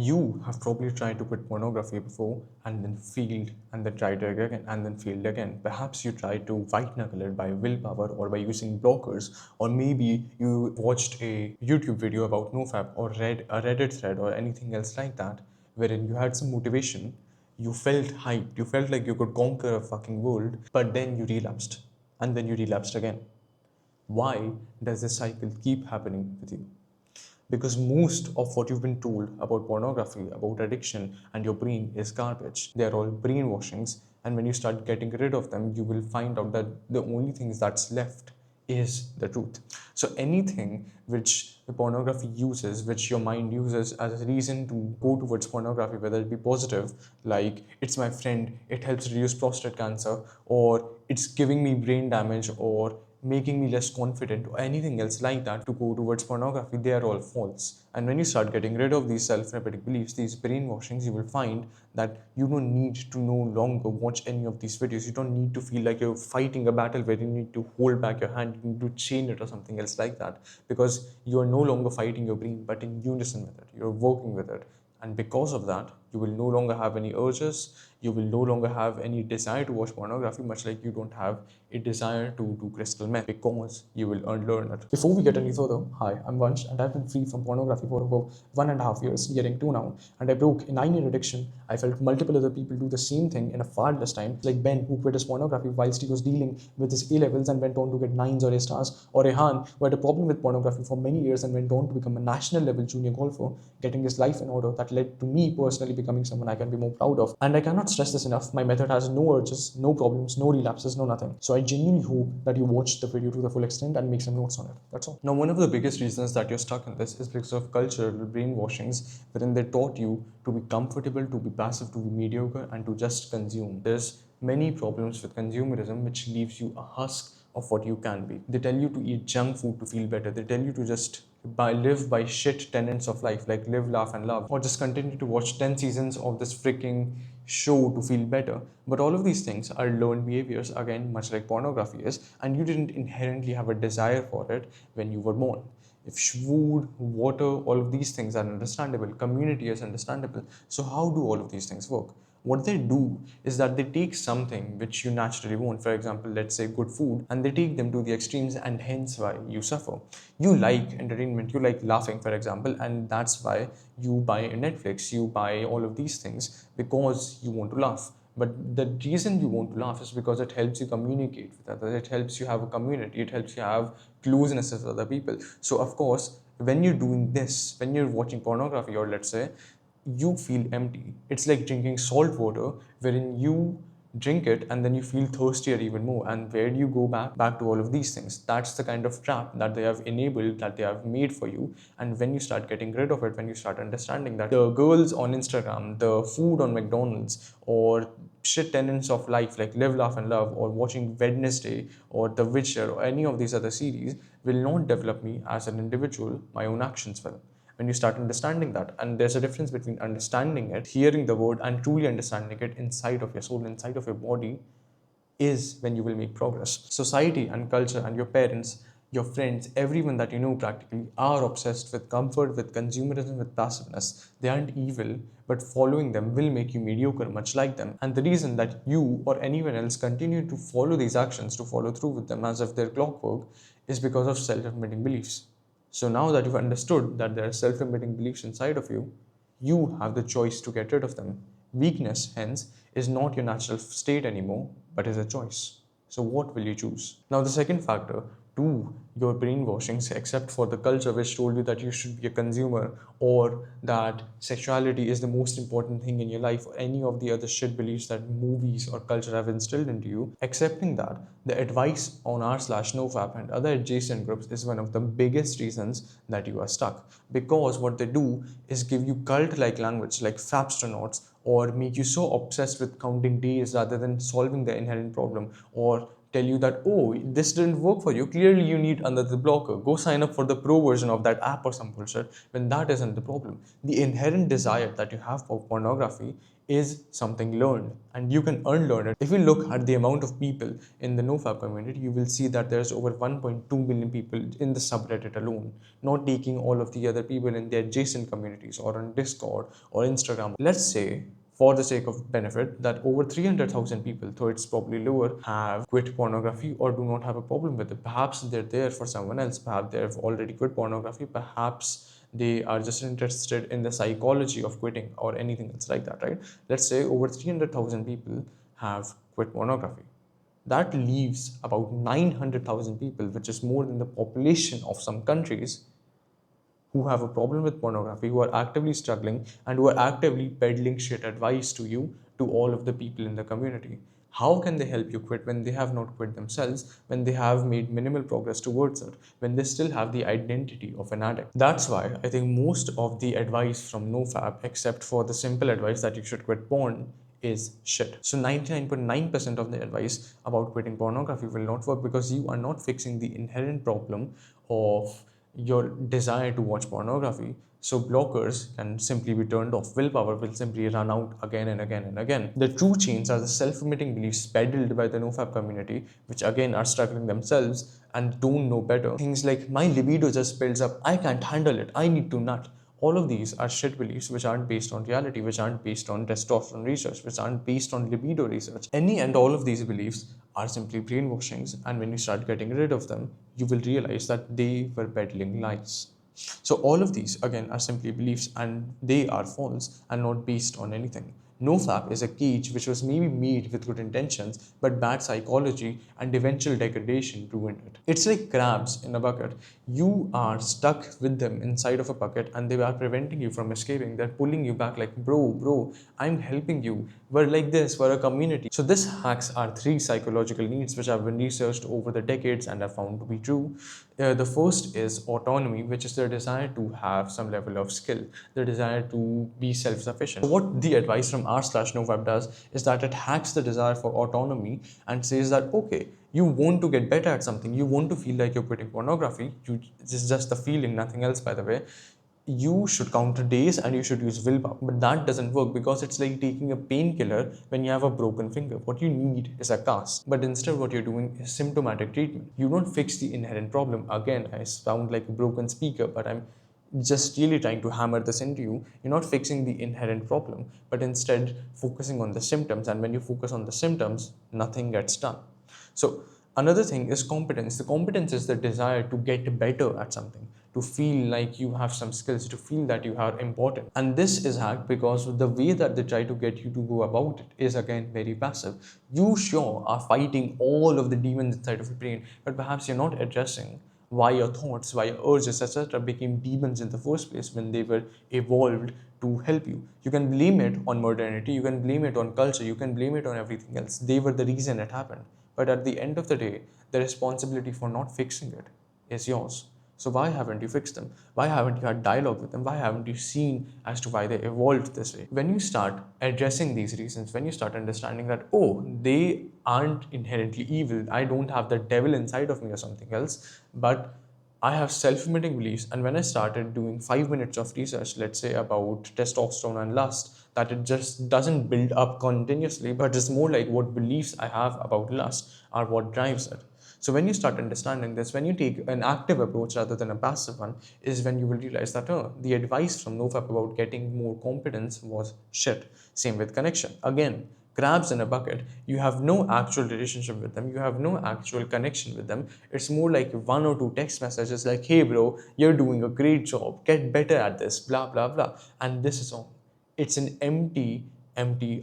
You have probably tried to quit pornography before and then failed and then tried it again and then failed again. Perhaps you tried to white knuckle it by willpower or by using blockers, or maybe you watched a YouTube video about nofap or read a Reddit thread or anything else like that, wherein you had some motivation, you felt hyped, you felt like you could conquer a fucking world, but then you relapsed and then you relapsed again. Why does this cycle keep happening with you? Because most of what you've been told about pornography, about addiction, and your brain is garbage. They're all brainwashings, and when you start getting rid of them, you will find out that the only thing that's left is the truth. So anything which the pornography uses, which your mind uses as a reason to go towards pornography, whether it be positive, like it's my friend, it helps reduce prostate cancer, or it's giving me brain damage, or making me less confident, or anything else like that to go towards pornography, they are all false. And when you start getting rid of these self-repeating beliefs, these brainwashings, you will find that you don't need to no longer watch any of these videos. You don't need to feel like you're fighting a battle where you need to hold back your hand, you need to chain it or something else like that, because you are no longer fighting your brain, but in unison with it. You're working with it. And because of that, you will no longer have any urges, you will no longer have any desire to watch pornography, much like you don't have a desire to do crystal meth, because you will unlearn it. Before we get any further, hi, I'm Vansh, and I've been free from pornography for over 1.5 years, getting 2 now, and I broke a 9-year addiction. I felt multiple other people do the same thing in a far less time, like Ben, who quit his pornography whilst he was dealing with his A-levels and went on to get 9s or A stars, or Rehan, who had a problem with pornography for many years and went on to become a national level junior golfer, getting his life in order. That led to me personally becoming someone I can be more proud of. And I cannot stress this enough. My method has no urges, no problems, no relapses, no nothing. So I genuinely hope that you watch the video to the full extent and make some notes on it. That's all. Now, one of the biggest reasons that you're stuck in this is because of cultural brainwashings, wherein they taught you to be comfortable, to be passive, to be mediocre, and to just consume. There's many problems with consumerism, which leaves you a husk of what you can be. They tell you to eat junk food to feel better. They tell you to just live by shit tenets of life, like live, laugh, and love, or just continue to watch 10 seasons of this freaking show to feel better. But all of these things are learned behaviors, again, much like pornography is, and you didn't inherently have a desire for it when you were born. If food, water, all of these things are understandable, community is understandable. So, how do all of these things work? What they do is that they take something which you naturally want, for example, let's say good food, and they take them to the extremes, and hence why you suffer. You like entertainment, you like laughing, for example, and that's why you buy Netflix, you buy all of these things because you want to laugh. But the reason you want to laugh is because it helps you communicate with others, it helps you have a community, it helps you have closeness with other people. So, of course, when you're doing this, when you're watching pornography, or let's say, you feel empty. It's like drinking salt water, wherein you drink it and then you feel thirstier even more. And where do you go back? Back to all of these things. That's the kind of trap that they have enabled, that they have made for you. And when you start getting rid of it, when you start understanding that the girls on Instagram, the food on McDonald's, or shit tenets of life like Live, Laugh, and Love, or watching Wednesday, or The Witcher, or any of these other series will not develop me as an individual, my own actions will. When you start understanding that, and there's a difference between understanding it, hearing the word, and truly understanding it inside of your soul, inside of your body, is when you will make progress. Society and culture and your parents, your friends, everyone that you know practically are obsessed with comfort, with consumerism, with passiveness. They aren't evil, but following them will make you mediocre, much like them. And the reason that you or anyone else continue to follow these actions, to follow through with them as if they're clockwork, is because of self-limiting beliefs. So now that you've understood that there are self-limiting beliefs inside of you, you have the choice to get rid of them. Weakness, hence, is not your natural state anymore, but is a choice. So what will you choose? Now, the second factor to your brainwashings, except for the culture which told you that you should be a consumer, or that sexuality is the most important thing in your life, or any of the other shit beliefs that movies or culture have instilled into you, accepting that, the advice on r/nofap and other adjacent groups is one of the biggest reasons that you are stuck. Because what they do is give you cult-like language like fapstronauts, or make you so obsessed with counting days rather than solving the inherent problem, or tell you that, oh, this didn't work for you. Clearly, you need another blocker. Go sign up for the pro version of that app or some bullshit, when that isn't the problem. The inherent desire that you have for pornography is something learned, and you can unlearn it. If you look at the amount of people in the nofap community, you will see that there's over 1.2 million people in the subreddit alone, not taking all of the other people in the adjacent communities or on Discord or Instagram. Let's say, for the sake of benefit, that over 300,000 people, though it's probably lower, have quit pornography or do not have a problem with it. Perhaps they're there for someone else. Perhaps they've already quit pornography. Perhaps they are just interested in the psychology of quitting or anything else like that, right? Let's say over 300,000 people have quit pornography. That leaves about 900,000 people, which is more than the population of some countries, who have a problem with pornography, who are actively struggling, and who are actively peddling shit advice to you, to all of the people in the community. How can they help you quit when they have not quit themselves, when they have made minimal progress towards it, when they still have the identity of an addict? That's why I think most of the advice from nofap, except for the simple advice that you should quit porn, is shit. So 99.9% of the advice about quitting pornography will not work, because you are not fixing the inherent problem of your desire to watch pornography. So blockers can simply be turned off. Willpower will simply run out again and again and again. The true chains are the self-limiting beliefs peddled by the nofap community, which again are struggling themselves and don't know better. Things like, my libido just builds up, I can't handle it, I need to nut. All of these are shit beliefs which aren't based on reality, which aren't based on testosterone research, which aren't based on libido research. Any and all of these beliefs are simply brainwashings, and when you start getting rid of them, you will realize that they were peddling lies. So all of these again are simply beliefs, and they are false and not based on anything. NoFap is a cage which was maybe made with good intentions, but bad psychology and eventual degradation ruined it. It's like crabs in a bucket. You are stuck with them inside of a bucket, and they are preventing you from escaping. They're pulling you back like, bro, I'm helping you. We're like this, we're a community. So this hacks are three psychological needs which have been researched over the decades and are found to be true. The first is autonomy, which is the desire to have some level of skill, the desire to be self-sufficient. So what the advice from r/nofap does is that it hacks the desire for autonomy and says that, okay, you want to get better at something, you want to feel like you're quitting pornography, this is just the feeling, nothing else, by the way. You should count the days and you should use willpower. But that doesn't work, because it's like taking a painkiller when you have a broken finger. What you need is a cast. But instead, what you're doing is symptomatic treatment. You don't fix the inherent problem. Again, I sound like a broken speaker, but I'm just really trying to hammer this into you. You're not fixing the inherent problem, but instead focusing on the symptoms. And when you focus on the symptoms, nothing gets done. So another thing is competence. The competence is the desire to get better at something, to feel like you have some skills, to feel that you are important. And this is hacked because the way that they try to get you to go about it is again very passive. You sure are fighting all of the demons inside of your brain, but perhaps you're not addressing why your thoughts, why your urges, etc. became demons in the first place when they were evolved to help you. You can blame it on modernity, you can blame it on culture, you can blame it on everything else. They were the reason it happened. But at the end of the day, the responsibility for not fixing it is yours. So why haven't you fixed them? Why haven't you had dialogue with them? Why haven't you seen as to why they evolved this way? When you start addressing these reasons, when you start understanding that, oh, they aren't inherently evil, I don't have the devil inside of me or something else, but I have self-limiting beliefs. And when I started doing 5 minutes of research, let's say about testosterone and lust, that it just doesn't build up continuously, but it's more like what beliefs I have about lust are what drives it. So when you start understanding this, when you take an active approach rather than a passive one, is when you will realize that, oh, the advice from NoFap about getting more competence was shit. Same with connection. Again, crabs in a bucket, you have no actual relationship with them, you have no actual connection with them. It's more like one or two text messages like, hey bro, you're doing a great job, get better at this, blah blah blah, and this is all. It's an empty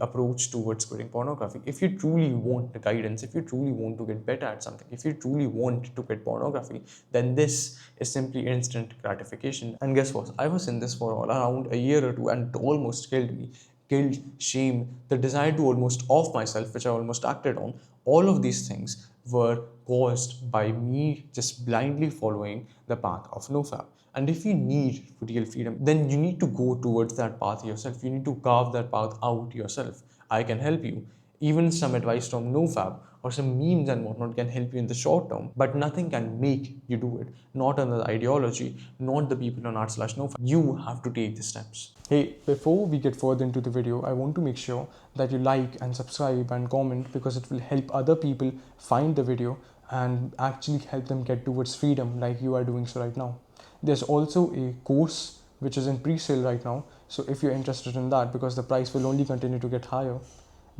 approach towards quitting pornography. If you truly want the guidance, if you truly want to get better at something, if you truly want to quit pornography, then this is simply instant gratification. And guess what, I was in this for all around a year or two, and it almost killed me. Guilt, shame, the desire to almost off myself, which I almost acted on, all of these things were caused by me just blindly following the path of nofap. And if you need real freedom, then you need to go towards that path yourself. You need to carve that path out yourself. I can help you. Even some advice from nofap or some memes and whatnot can help you in the short term, but nothing can make you do it. Not another ideology, not the people on r/nofap. You have to take the steps. Hey, before we get further into the video, I want to make sure that you like and subscribe and comment, because it will help other people find the video and actually help them get towards freedom like you are doing so right now. There's also a course which is in pre-sale right now, so if you're interested in that, because the price will only continue to get higher,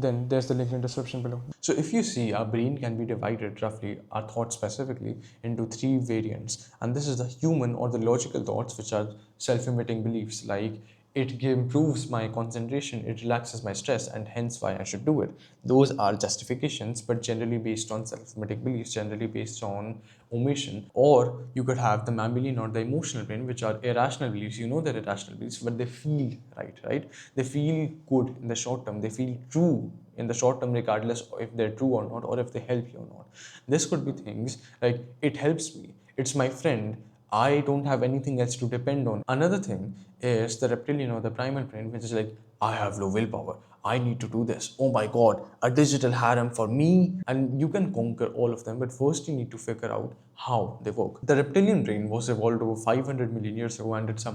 then there's the link in the description below. So if you see, our brain can be divided roughly, our thoughts specifically, into three variants. And this is the human or the logical thoughts, which are self-limiting beliefs like it improves my concentration, it relaxes my stress, and hence why I should do it. Those are justifications, but generally based on self-limiting beliefs, generally based on omission. Or you could have the mammalian or the emotional brain, which are irrational beliefs. You know they're irrational beliefs, but they feel right? They feel good in the short term. They feel true in the short term, regardless if they're true or not, or if they help you or not. This could be things like it helps me, it's my friend, I don't have anything else to depend on. Another thing is the reptilian or the primal brain, which is like, I have low willpower, I need to do this. Oh my god, a digital harem for me. And you can conquer all of them, but first you need to figure out how they work. The reptilian brain was evolved over 500 million years ago, and it's a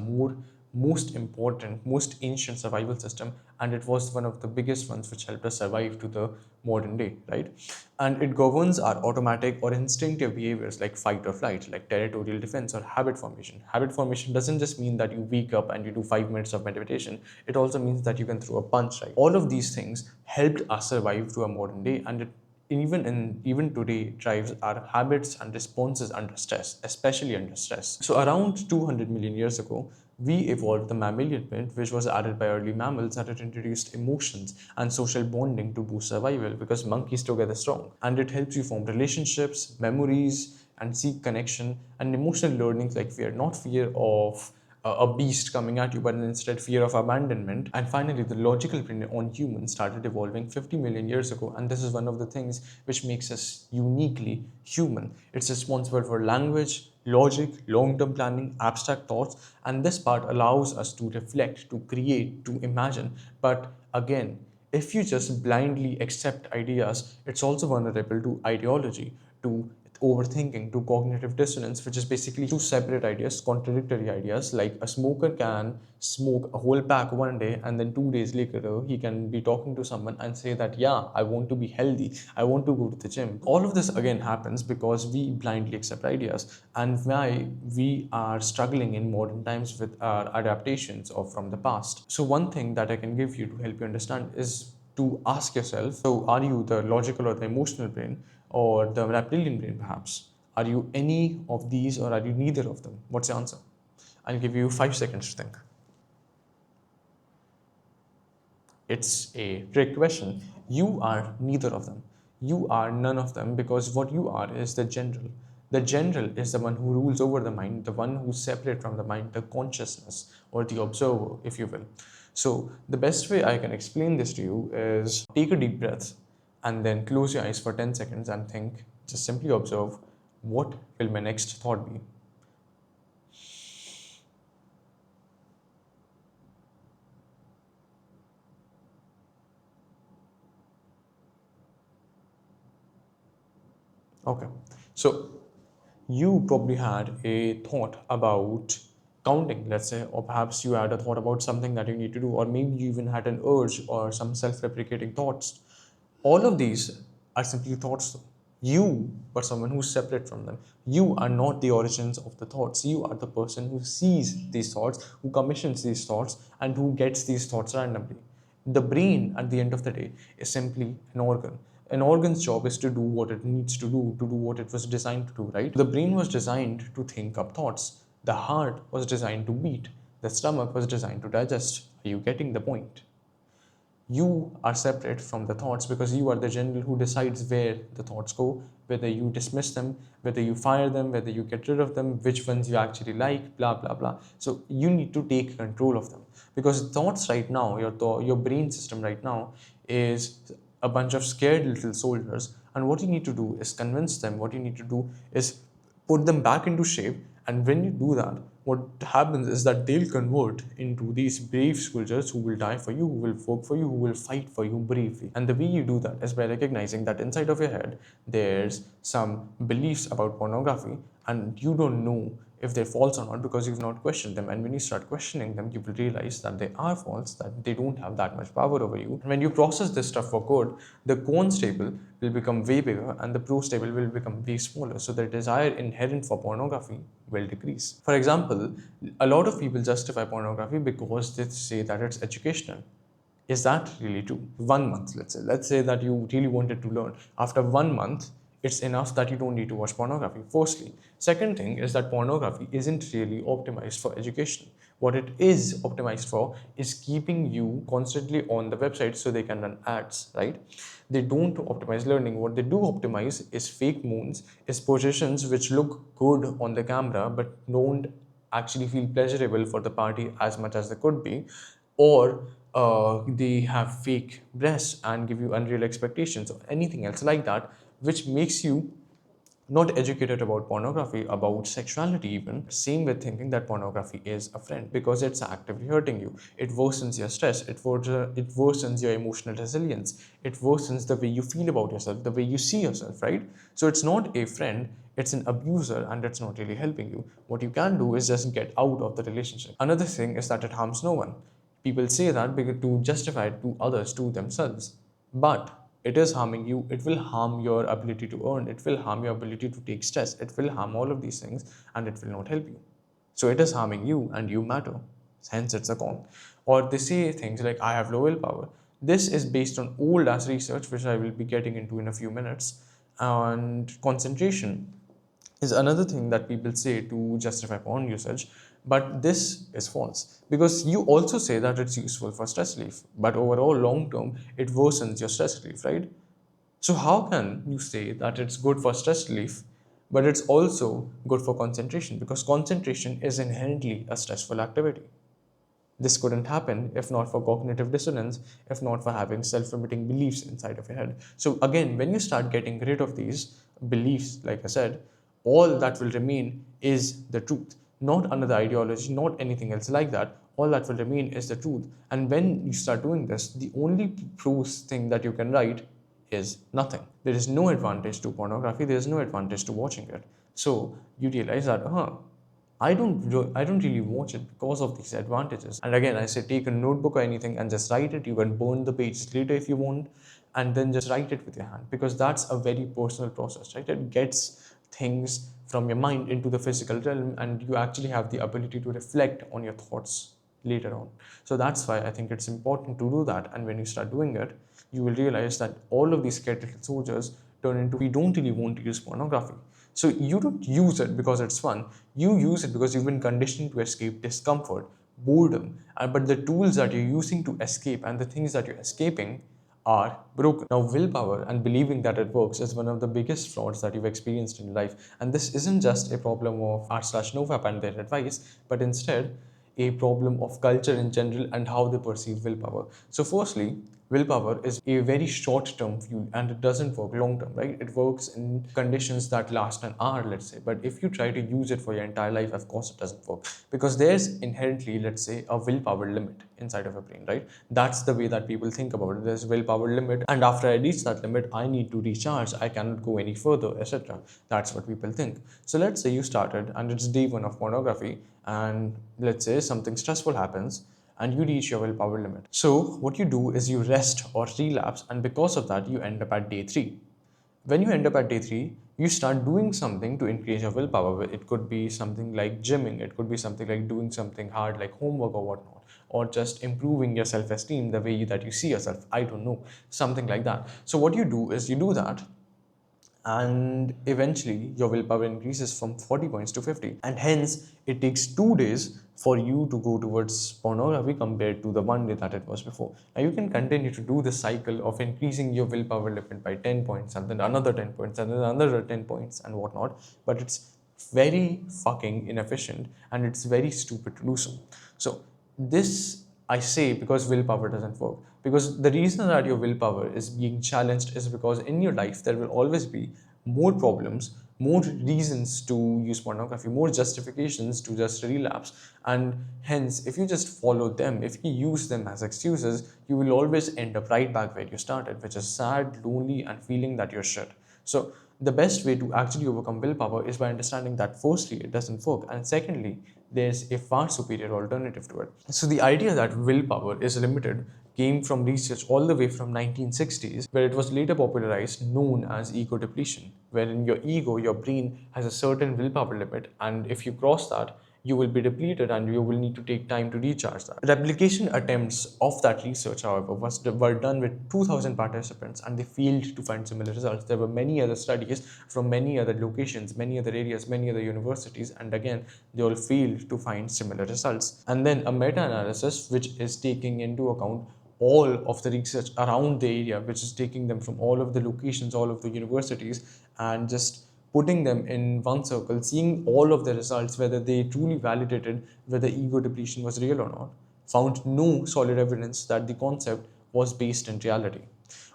most important, most ancient survival system, and it was one of the biggest ones which helped us survive to the modern day, right? And it governs our automatic or instinctive behaviors like fight or flight, like territorial defense or habit formation. Habit formation doesn't just mean that you wake up and you do 5 minutes of meditation, it also means that you can throw a punch, right? All of these things helped us survive to a modern day, and it even today drives our habits and responses under stress, especially under stress. So around 200 million years ago, we evolved the mammalian brain, which was added by early mammals, and it introduced emotions and social bonding to boost survival, because monkeys together strong. And it helps you form relationships, memories, and seek connection and emotional learnings like fear, not fear of a beast coming at you, but instead fear of abandonment. And finally, the logical brain on humans started evolving 50 million years ago, and this is one of the things which makes us uniquely human. It's responsible for language, logic, long-term planning, abstract thoughts, and this part allows us to reflect, to create, to imagine. But again, if you just blindly accept ideas, it's also vulnerable to ideology, to overthinking, to cognitive dissonance, which is basically two separate ideas, contradictory ideas. Like a smoker can smoke a whole pack one day, and then 2 days later he can be talking to someone and say that, yeah, I want to be healthy, I want to go to the gym. All of this again happens because we blindly accept ideas, and why we are struggling in modern times with our adaptations of from the past. So one thing that I can give you to help you understand is to ask yourself, so are you the logical or the emotional brain, or the reptilian brain perhaps? Are you any of these, or are you neither of them? What's the answer? I'll give you 5 seconds to think. It's a trick question. You are neither of them. You are none of them, because what you are is the general. The general is the one who rules over the mind, the one who's separate from the mind, the consciousness or the observer, if you will. So, the best way I can explain this to you is take a deep breath and then close your eyes for 10 seconds and think, just simply observe, what will my next thought be? Okay. So, you probably had a thought about counting, let's say, or perhaps you had a thought about something that you need to do, or maybe you even had an urge or some self-replicating thoughts. All of these are simply thoughts. You are someone who's separate from them. You are not the origins of the thoughts. You are the person who sees these thoughts, who commissions these thoughts, and who gets these thoughts randomly. The brain, at the end of the day, is simply an organ. An organ's job is to do what it needs to do what it was designed to do, right? The brain was designed to think up thoughts. The heart was designed to beat. The stomach was designed to digest. Are you getting the point? You are separate from the thoughts because you are the general who decides where the thoughts go, whether you dismiss them, whether you fire them, whether you get rid of them, which ones you actually like, blah, blah, blah. So you need to take control of them, because thoughts right now, your brain system right now is a bunch of scared little soldiers. And what you need to do is convince them, what you need to do is put them back into shape And when you do that, what happens is that they'll convert into these brave soldiers who will die for you, who will work for you, who will fight for you bravely. And the way you do that is by recognizing that inside of your head, there's some beliefs about pornography, and you don't know if they're false or not because you've not questioned them. And when you start questioning them, you will realize that they are false, that they don't have that much power over you. And when you process this stuff for good, the cons table will become way bigger and the pros table will become way smaller. So the desire inherent for pornography will decrease. For example, a lot of people justify pornography because they say that it's educational. Is that really true? 1 month, let's say that you really wanted to learn. After 1 month, it's enough that you don't need to watch pornography, firstly. Second thing is that pornography isn't really optimized for education. What it is optimized for is keeping you constantly on the website so they can run ads, right? They don't optimize learning. What they do optimize is fake moons, is positions which look good on the camera but don't actually feel pleasurable for the party as much as they could be, or they have fake breasts and give you unreal expectations or anything else like that, which makes you not educated about pornography, about sexuality even. Same with thinking that pornography is a friend because it's actively hurting you. It worsens your stress, it worsens your emotional resilience, it worsens the way you feel about yourself, the way you see yourself, right? So it's not a friend, it's an abuser, and it's not really helping you. What you can do is just get out of the relationship. Another thing is that it harms no one. People say that because to justify it to others, to themselves. But it is harming you. It will harm your ability to earn. It will harm your ability to take stress. It will harm all of these things and it will not help you. So it is harming you and you matter. Hence, it's a con. Or they say things like, I have low willpower. This is based on old ass research, which I will be getting into in a few minutes. And concentration is another thing that people say to justify porn usage, but this is false because you also say that it's useful for stress relief, but overall, long term, it worsens your stress relief, right? So, how can you say that it's good for stress relief, but it's also good for concentration? Because concentration is inherently a stressful activity. This couldn't happen if not for cognitive dissonance, if not for having self limiting beliefs inside of your head. So, again, when you start getting rid of these beliefs, like I said, all that will remain is the truth, not another ideology, not anything else like that. All that will remain is the truth. And when you start doing this, the only prose thing that you can write is nothing. There is no advantage to pornography, there is no advantage to watching it. So, you realize that, I don't really watch it because of these advantages. And again, I say take a notebook or anything and just write it. You can burn the pages later if you want, and then just write it with your hand because that's a very personal process, right? It gets things from your mind into the physical realm, and you actually have the ability to reflect on your thoughts later on. So that's why I think it's important to do that. And when you start doing it, you will realize that all of these scared little soldiers turn into we don't really want to use pornography. So you don't use it because it's fun. You use it because you've been conditioned to escape discomfort, boredom, but the tools that you're using to escape and the things that you're escaping are broken. Now, willpower and believing that it works is one of the biggest frauds that you've experienced in your life. And this isn't just a problem of r/nofap and their advice, but instead a problem of culture in general and how they perceive willpower. So, firstly, willpower is a very short term fuel and it doesn't work long term, right? It works in conditions that last an hour, let's say. But if you try to use it for your entire life, of course, it doesn't work because there's inherently, let's say, a willpower limit inside of a brain, right? That's the way that people think about it. There's willpower limit, and after I reach that limit, I need to recharge. I cannot go any further, etc. That's what people think. So let's say you started and it's day one of pornography, and let's say something stressful happens and you reach your willpower limit. So, what you do is you rest or relapse, and because of that, you end up at day three. When you end up at day three, you start doing something to increase your willpower. It could be something like gymming, it could be something like doing something hard like homework or whatnot, or just improving your self esteem, the way that you see yourself. I don't know, something like that. So, what you do is you do that, and eventually your willpower increases from 40 points to 50, and hence it takes 2 days for you to go towards pornography compared to the 1 day that it was before. Now you can continue to do this cycle of increasing your willpower limit by 10 points and then another 10 points and then another 10 points and whatnot, but it's very fucking inefficient and it's very stupid to do so. So this I say because willpower doesn't work. Because the reason that your willpower is being challenged is because in your life there will always be more problems, more reasons to use pornography, more justifications to just relapse. And hence, if you just follow them, if you use them as excuses, you will always end up right back where you started, which is sad, lonely, and feeling that you're shit. So the best way to actually overcome willpower is by understanding that firstly, it doesn't work, and secondly, there's a far superior alternative to it. So the idea that willpower is limited came from research all the way from 1960s, where it was later popularized, known as ego depletion, wherein your ego, your brain, has a certain willpower limit, and if you cross that, you will be depleted and you will need to take time to recharge that. Replication attempts of that research, however, were done with 2,000 participants, and they failed to find similar results. There were many other studies from many other locations, many other areas, many other universities, and again, they all failed to find similar results. And then a meta-analysis, which is taking into account all of the research around the area, which is taking them from all of the locations, all of the universities, and just putting them in one circle, seeing all of the results, whether they truly validated whether ego depletion was real or not, found no solid evidence that the concept was based in reality.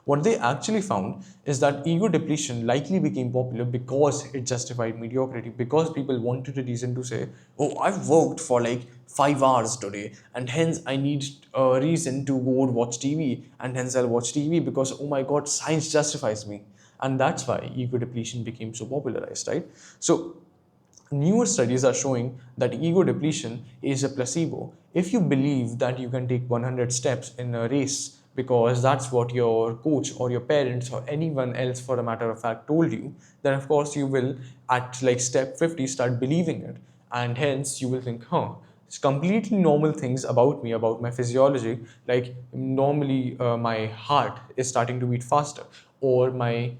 What they actually found is that ego depletion likely became popular because it justified mediocrity, because people wanted a reason to say, oh, I've worked for like 5 hours today, and hence I need a reason to go and watch TV, and hence I'll watch TV because, oh my god, science justifies me. And that's why ego depletion became so popularized, right? So newer studies are showing that ego depletion is a placebo. If you believe that you can take 100 steps in a race because that's what your coach or your parents or anyone else, for a matter of fact, told you, then of course you will, at like step 50, start believing it. And hence you will think, it's completely normal things about me, about my physiology. Like normally my heart is starting to beat faster, or my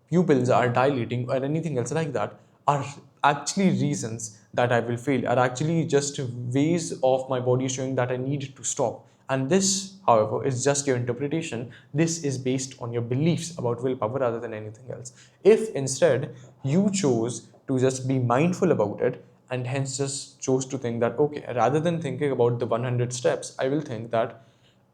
pupils are dilating, or anything else like that, are actually reasons that I will fail, are actually just ways of my body showing that I need to stop. And this, however, is just your interpretation. This is based on your beliefs about willpower rather than anything else. If instead you chose to just be mindful about it, and hence just chose to think that, okay, rather than thinking about the 100 steps, I will think that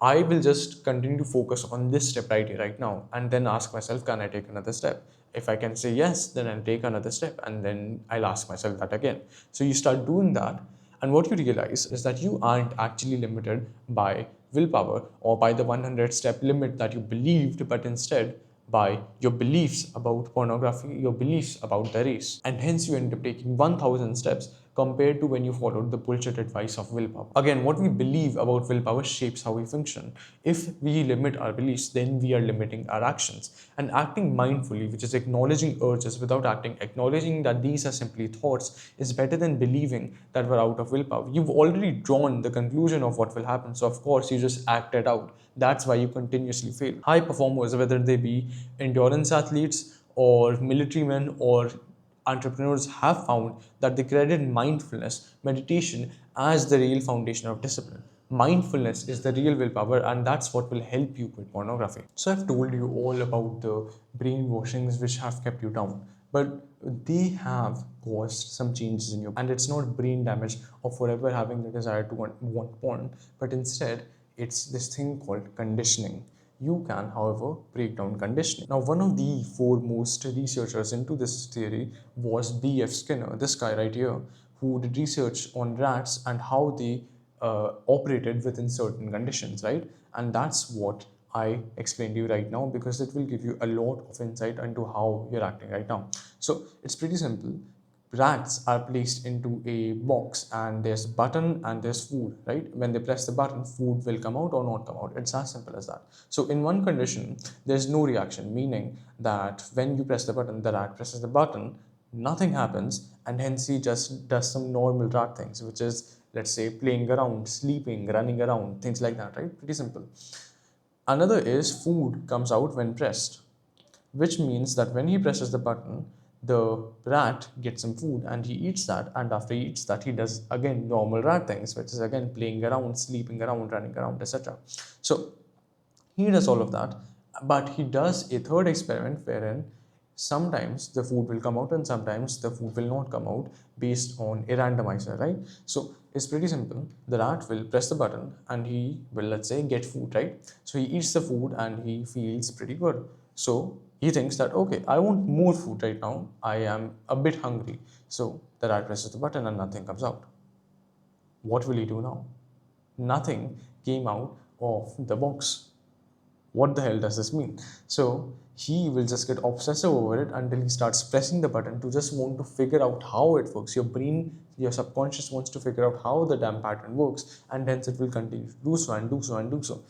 I will just continue to focus on this step right here, right now, and then ask myself, can I take another step? If I can say yes, then I'll take another step, and then I'll ask myself that again. So you start doing that, and what you realize is that you aren't actually limited by willpower or by the 100 step limit that you believed, but instead by your beliefs about pornography, your beliefs about the race, and hence you end up taking 1,000 steps compared to when you followed the bullshit advice of willpower. Again, what we believe about willpower shapes how we function. If we limit our beliefs, then we are limiting our actions. And acting mindfully, which is acknowledging urges without acting, acknowledging that these are simply thoughts, is better than believing that we're out of willpower. You've already drawn the conclusion of what will happen, so of course you just act it out. That's why you continuously fail. High performers, whether they be endurance athletes or military men or entrepreneurs, have found that they credit mindfulness, meditation, as the real foundation of discipline. Mindfulness is the real willpower, and that's what will help you quit pornography. So, I've told you all about the brainwashings which have kept you down, but they have caused some changes in you. And it's not brain damage of forever having the desire to want porn, but instead, it's this thing called conditioning. You can, however, break down conditioning. Now, one of the foremost researchers into this theory was B.F. Skinner, this guy right here, who did research on rats and how they operated within certain conditions, right? And that's what I explained to you right now, because it will give you a lot of insight into how you're acting right now. So it's pretty simple. Rats are placed into a box, and there's button and there's food, right? When they press the button, food will come out or not come out. It's as simple as that. So in one condition, there's no reaction, meaning that when you press the button, the rat presses the button, nothing happens, and hence he just does some normal rat things, which is, let's say, playing around, sleeping, running around, things like that, right? Pretty simple. Another is food comes out when pressed, which means that when he presses the button, the rat gets some food and he eats that, and after he eats that, he does again normal rat things, which is again playing around, sleeping around, running around, etc. So he does all of that, but he does a third experiment wherein sometimes the food will come out and sometimes the food will not come out based on a randomizer, right? So it's pretty simple. The rat will press the button and he will, let's say, get food, right? So he eats the food and he feels pretty good. So He thinks that, okay, I want more food right now, I am a bit hungry, so the rat presses the button and nothing comes out. What will he do now? Nothing came out of the box. What the hell does this mean? So he will just get obsessive over it until he starts pressing the button to just want to figure out how it works. Your brain, your subconscious wants to figure out how the damn pattern works, and hence it will continue to do so and do so and do so.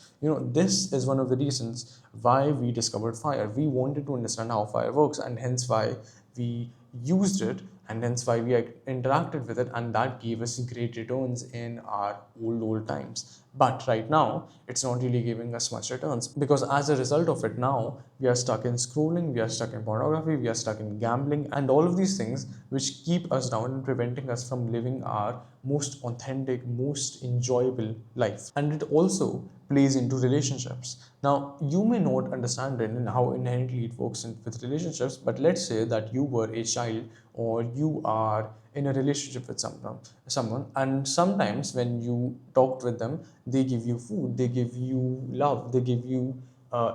This is one of the reasons why we discovered fire. We wanted to understand how fire works, and hence why we used it, and hence why we interacted with it, and that gave us great returns in our old times. But right now it's not really giving us much returns, because as a result of it, now we are stuck in scrolling, we are stuck in pornography, we are stuck in gambling, and all of these things which keep us down and preventing us from living our most authentic, most enjoyable life. And it also plays into relationships. Now, you may not understand it and how inherently it works with relationships, but let's say that you were a child, or you are in a relationship with someone, and sometimes when you talked with them, they give you food, they give you love, they give you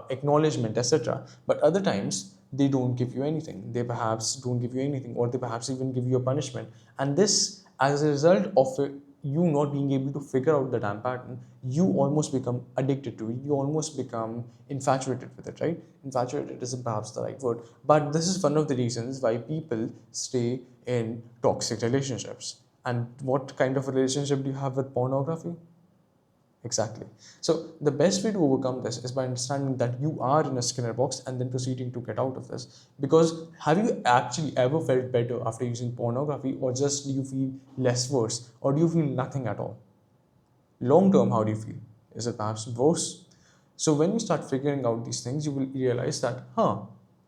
acknowledgement, etc. But other times they don't give you anything. They perhaps don't give you anything, or they perhaps even give you a punishment. And this, as a result of it, you not being able to figure out the damn pattern, you almost become addicted to it. You almost become infatuated with it, right? Infatuated isn't perhaps the right word, but this is one of the reasons why people stay in toxic relationships. And what kind of a relationship do you have with pornography? Exactly. So the best way to overcome this is by understanding that you are in a Skinner box and then proceeding to get out of this. Because have you actually ever felt better after using pornography, or just do you feel less worse, or do you feel nothing at all? Long term, how do you feel? Is it perhaps worse? So when you start figuring out these things, you will realize that,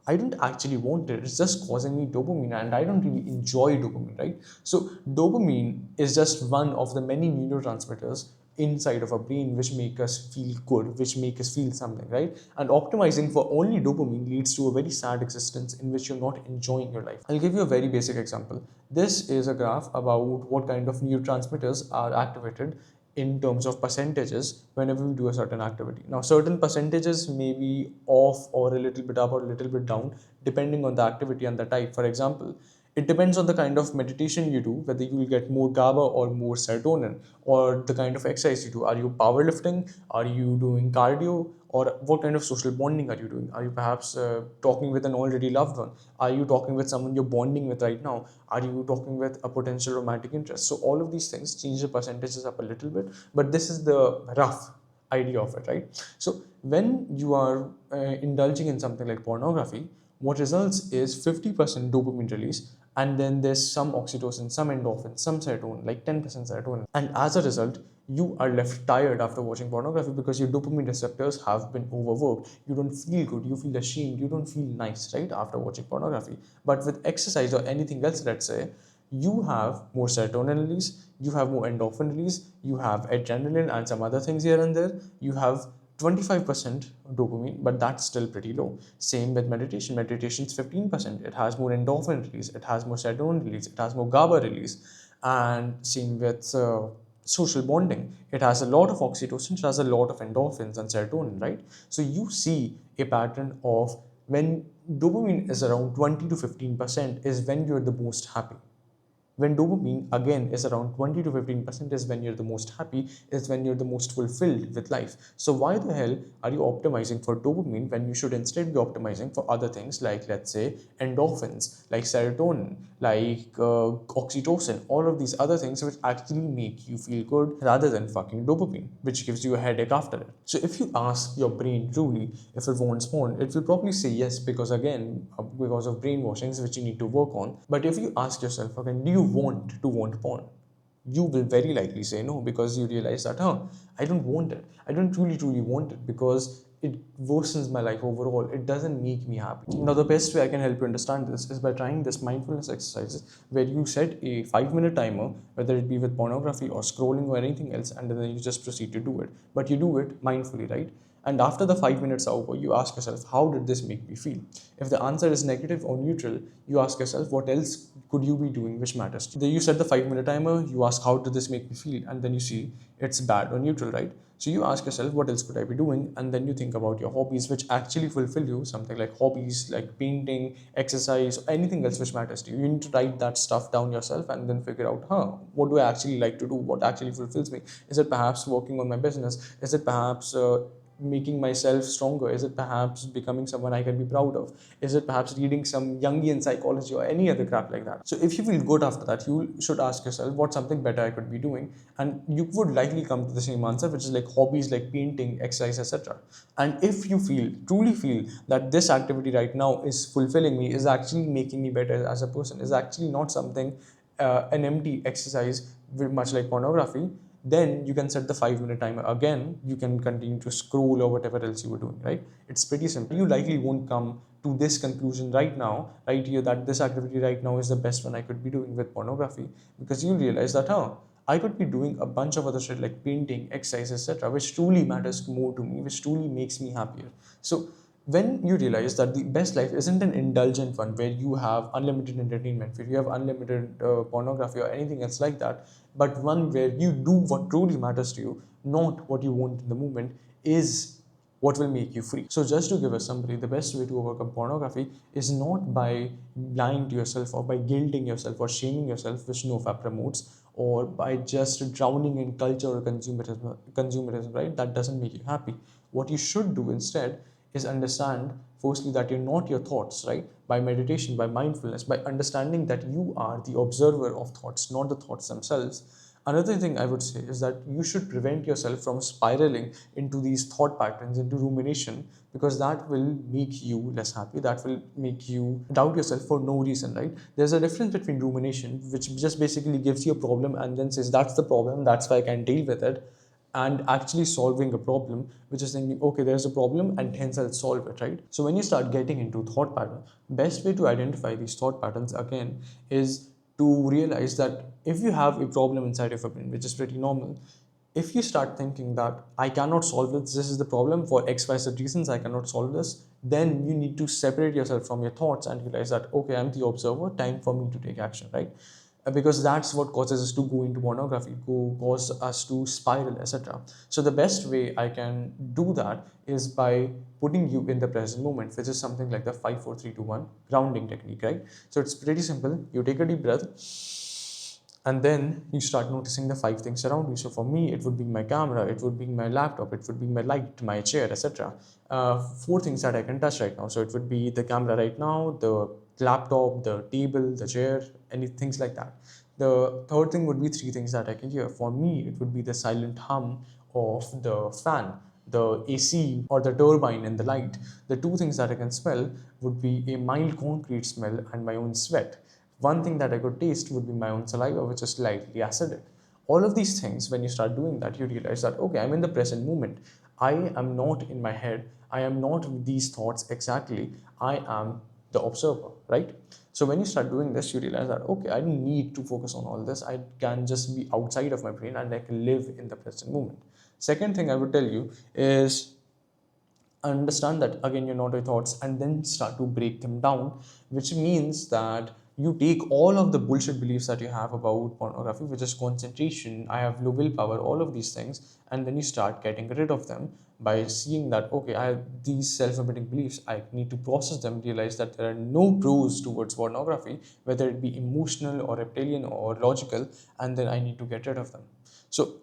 I don't actually want it. It's just causing me dopamine, and I don't really enjoy dopamine, right? So dopamine is just one of the many neurotransmitters inside of our brain which make us feel good, which make us feel something, right? And optimizing for only dopamine leads to a very sad existence in which you're not enjoying your life. I'll give you a very basic example. This is a graph about what kind of neurotransmitters are activated in terms of percentages whenever we do a certain activity. Now, certain percentages may be off or a little bit up or a little bit down depending on the activity and the type. For example, it depends on the kind of meditation you do, whether you will get more GABA or more serotonin, or the kind of exercise you do. Are you powerlifting? Are you doing cardio? Or what kind of social bonding are you doing? Are you perhaps talking with an already loved one? Are you talking with someone you're bonding with right now? Are you talking with a potential romantic interest? So all of these things change the percentages up a little bit, but this is the rough idea of it, right? So when you are indulging in something like pornography, what results is 50% dopamine release, and then there's some oxytocin, some endorphin, some serotonin, like 10% serotonin. And as a result, you are left tired after watching pornography because your dopamine receptors have been overworked. You don't feel good, you feel ashamed, you don't feel nice, right, after watching pornography. But with exercise or anything else, let's say, you have more serotonin release, you have more endorphin release, you have adrenaline and some other things here and there. You have 25% dopamine, but that's still pretty low. Same with meditation. Meditation is 15%. It has more endorphin release, it has more serotonin release, it has more GABA release. And same with social bonding. It has a lot of oxytocin, it has a lot of endorphins and serotonin, right? So you see a pattern of when dopamine is around 20 to 15% is when you're the most happy. When dopamine again is around 20 to 15% is when you're the most happy, is when you're the most fulfilled with life. So why the hell are you optimizing for dopamine when you should instead be optimizing for other things, like, let's say, endorphins, like serotonin, like oxytocin, all of these other things which actually make you feel good, rather than fucking dopamine, which gives you a headache after it. So if you ask your brain truly if it wants porn, it will probably say yes, because again, because of brainwashings which you need to work on. But if you ask yourself again, do you want to want porn? You will very likely say no, because you realize that, I don't want it. I don't truly want it, because it worsens my life overall. It doesn't make me happy. Now, the best way I can help you understand this is by trying this mindfulness exercises, where you set a 5-minute timer, whether it be with pornography or scrolling or anything else, and then you just proceed to do it. But you do it mindfully, right? And after the 5 minutes are over, you ask yourself, how did this make me feel? If the answer is negative or neutral, you ask yourself, what else could you be doing which matters? Then you set the 5-minute timer, you ask, how did this make me feel? And then you see it's bad or neutral, right? So you ask yourself, what else could I be doing? And then you think about your hobbies, which actually fulfill you, something like hobbies, like painting, exercise, or anything else which matters to you. You need to write that stuff down yourself and then figure out, what do I actually like to do? What actually fulfills me? Is it perhaps working on my business? Is it perhaps making myself stronger? Is it perhaps becoming someone I can be proud of? Is it perhaps reading some Jungian psychology or any other crap like that? So if you feel good after that, you should ask yourself, what's something better I could be doing? And you would likely come to the same answer, which is like hobbies like painting, exercise, etc. And if you truly feel that this activity right now is fulfilling me, is actually making me better as a person, is actually not something an empty exercise, much like pornography, then you can set the 5-minute timer again. You can continue to scroll or whatever else you were doing, right? It's pretty simple. You likely won't come to this conclusion right now, right here, that this activity right now is the best one I could be doing with pornography, because you realize that, I could be doing a bunch of other shit like painting, exercise, etc., which truly matters more to me, which truly makes me happier. So when you realize that the best life isn't an indulgent one where you have unlimited entertainment, where you have unlimited pornography or anything else like that, but one where you do what truly matters to you, not what you want in the moment, is what will make you free. So just to give a summary, the best way to overcome pornography is not by lying to yourself or by guilting yourself or shaming yourself, which nofap promotes, or by just drowning in culture or consumerism, right? That doesn't make you happy. What you should do instead is understand, firstly, that you're not your thoughts, right? By meditation, by mindfulness, by understanding that you are the observer of thoughts, not the thoughts themselves. Another thing I would say is that you should prevent yourself from spiraling into these thought patterns, into rumination, because that will make you less happy. That will make you doubt yourself for no reason, right? There's a difference between rumination, which just basically gives you a problem and then says, that's the problem, that's why I can deal with it, and actually solving a problem, which is thinking, okay, there's a problem and hence I'll solve it, right? So when you start getting into thought pattern, best way to identify these thought patterns again is to realize that if you have a problem inside of your brain, which is pretty normal, if you start thinking that I cannot solve this is the problem for XYZ reasons, I cannot solve this, then you need to separate yourself from your thoughts and realize that, okay, I'm the observer, time for me to take action, right? Because that's what causes us to go into pornography, cause us to spiral, etc. So the best way I can do that is by putting you in the present moment, which is something like the 5 4 3 2 1 grounding technique, right? So it's pretty simple. You take a deep breath and then you start noticing the 5 things around you. So for me, it would be my camera, it would be my laptop, it would be my light, my chair, etc. 4 things that I can touch right now. So it would be the camera right now, the laptop, the table, the chair, any things like that. The third thing would be 3 things that I can hear. For me, it would be the silent hum of the fan, the AC or the turbine and the light. The 2 things that I can smell would be a mild concrete smell and my own sweat. One thing that I could taste would be my own saliva, which is slightly acidic. All of these things, when you start doing that, you realize that, okay, I'm in the present moment. I am not in my head. I am not with these thoughts exactly. I am the observer, right? So when you start doing this, you realize that, okay, I don't need to focus on all this. I can just be outside of my brain and I can live in the present moment. Second thing I would tell you is understand that again you're not your thoughts and then start to break them down, which means that you take all of the bullshit beliefs that you have about pornography, which is concentration, I have low willpower, all of these things, and then you start getting rid of them by seeing that, okay, I have these self-limiting beliefs, I need to process them, realize that there are no pros towards pornography, whether it be emotional or reptilian or logical, and then I need to get rid of them. So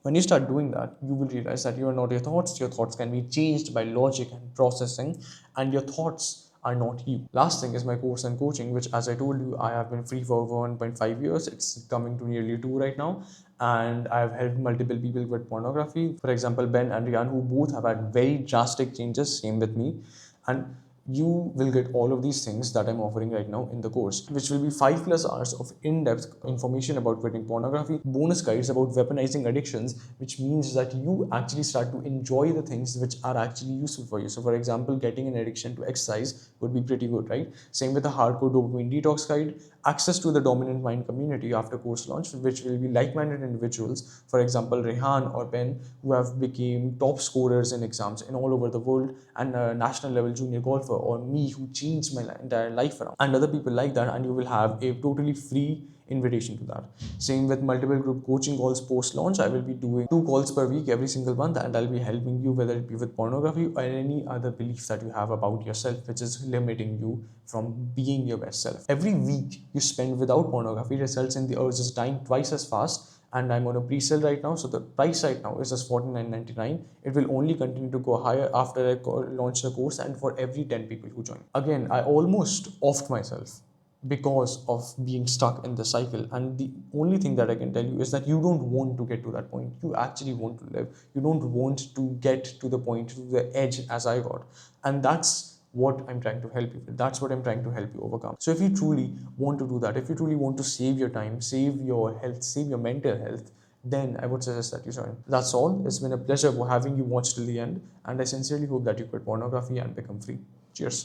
when you start doing that, you will realize that you are not your thoughts. Your thoughts can be changed by logic and processing, and your thoughts are not you. Last thing is my course and coaching, which, as I told you, I have been free for over 1.5 years. It's coming to nearly 2 right now. And I've helped multiple people with pornography. For example, Ben and Rian, who both have had very drastic changes, same with me. And you will get all of these things that I'm offering right now in the course, which will be 5+ hours of in-depth information about quitting pornography, bonus guides about weaponizing addictions, which means that you actually start to enjoy the things which are actually useful for you. So for example, getting an addiction to exercise would be pretty good, right? Same with the hardcore dopamine detox guide, access to the dominant mind community after course launch, which will be like-minded individuals, for example, Rehan or Ben, who have become top scorers in exams in all over the world, and a national level junior golfer, or me, who changed my entire life around, and other people like that. And you will have a totally free invitation to that. Same with multiple group coaching calls post launch. I will be doing 2 calls per week every single month, and I'll be helping you, whether it be with pornography or any other beliefs that you have about yourself, which is limiting you from being your best self. Every week you spend without pornography results in the urges dying twice as fast. And I'm on a pre-sale right now, so the price right now is just $49.99. It will only continue to go higher after I launch the course, and for every 10 people who join. Again, I almost offed myself because of being stuck in the cycle, and the only thing that I can tell you is that you don't want to get to that point. You actually want to live. You don't want to get to the point, to the edge as I got. And that's what I'm trying to help you with. That's what I'm trying to help you overcome. So if you truly want to do that, if you truly want to save your time, save your health, save your mental health, then I would suggest that you join. That's all. It's been a pleasure having you watch till the end, and I sincerely hope that you quit pornography and become free. Cheers.